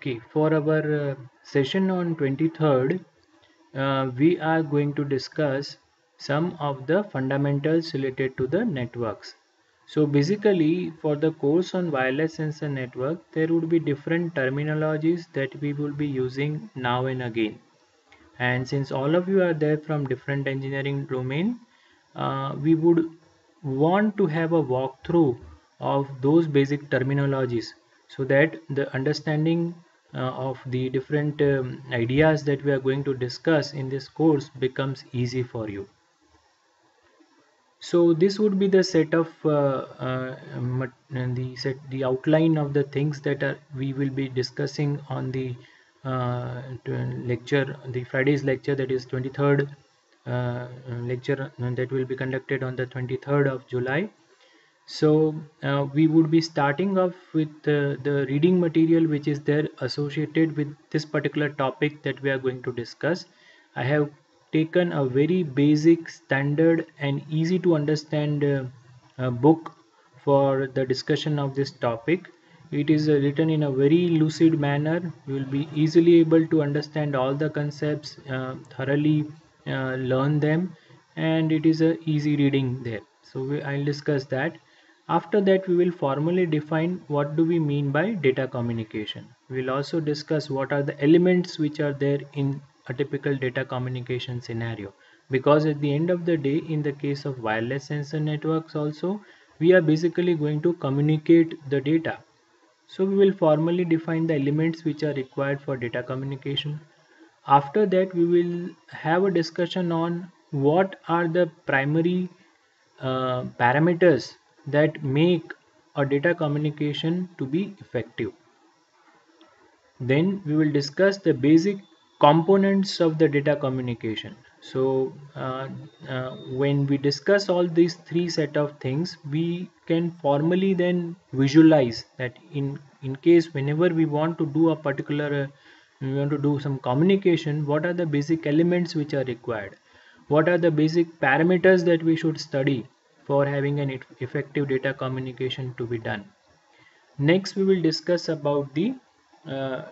Okay, for our session on 23rd, we are going to discuss some of the fundamentals related to the networks. So basically, for the course on wireless sensor network, there would be different terminologies that we will be using now and again. And since all of you are there from different engineering domain, we would want to have a walkthrough of those basic terminologies so that the understanding of the different ideas that we are going to discuss in this course becomes easy for you. So this would be the set of the outline of the things that we will be discussing on the lecture, the Friday's lecture, that is 23rd lecture that will be conducted on the 23rd of July. So we would be starting off with the reading material which is there associated with this particular topic that we are going to discuss. I have taken a very basic, standard and easy to understand book for the discussion of this topic. It is written in a very lucid manner. You will be easily able to understand all the concepts, thoroughly learn them, and it is a easy reading there. So I'll discuss that. After that, we will formally define what do we mean by data communication. We will also discuss what are the elements which are there in a typical data communication scenario. Because at the end of the day, in the case of wireless sensor networks also, we are basically going to communicate the data. So we will formally define the elements which are required for data communication. After that, we will have a discussion on what are the primary parameters that make a data communication to be effective. Then we will discuss the basic components of the data communication. So when we discuss all these three set of things, we can formally then visualize that in case whenever we want to do a particular we want to do some communication, what are the basic elements which are required, what are the basic parameters that we should study for having an effective data communication to be done. Next, we will discuss about the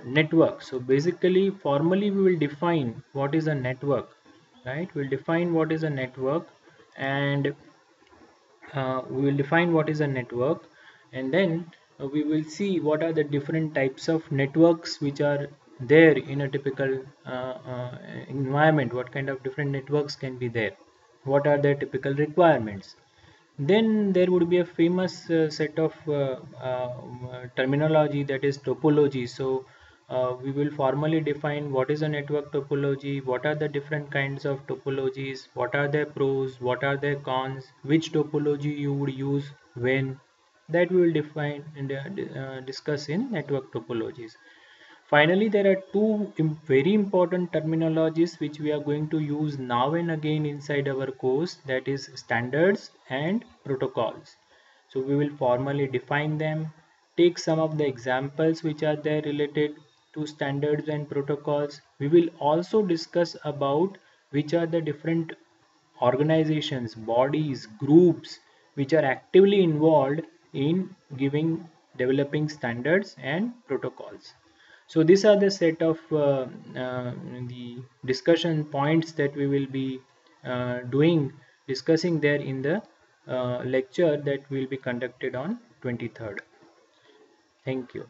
network. So basically, formally, we will define what is a network, right? We'll define what is a network, and we will define what is a network, and then we will see what are the different types of networks which are there in a typical environment. What kind of different networks can be there? What are their typical requirements? Then there would be a famous set of terminology, that is topology. So we will formally define what is a network topology, what are the different kinds of topologies, what are their pros, what are their cons, which topology you would use when. That we will define and discuss in network topologies. Finally, there are two very important terminologies which we are going to use now and again inside our course, that is standards and protocols. So we will formally define them, take some of the examples which are there related to standards and protocols. We will also discuss about which are the different organizations, bodies, groups which are actively involved in developing standards and protocols. So these are the set of the discussion points that we will be discussing there in the lecture that will be conducted on 23rd. Thank you.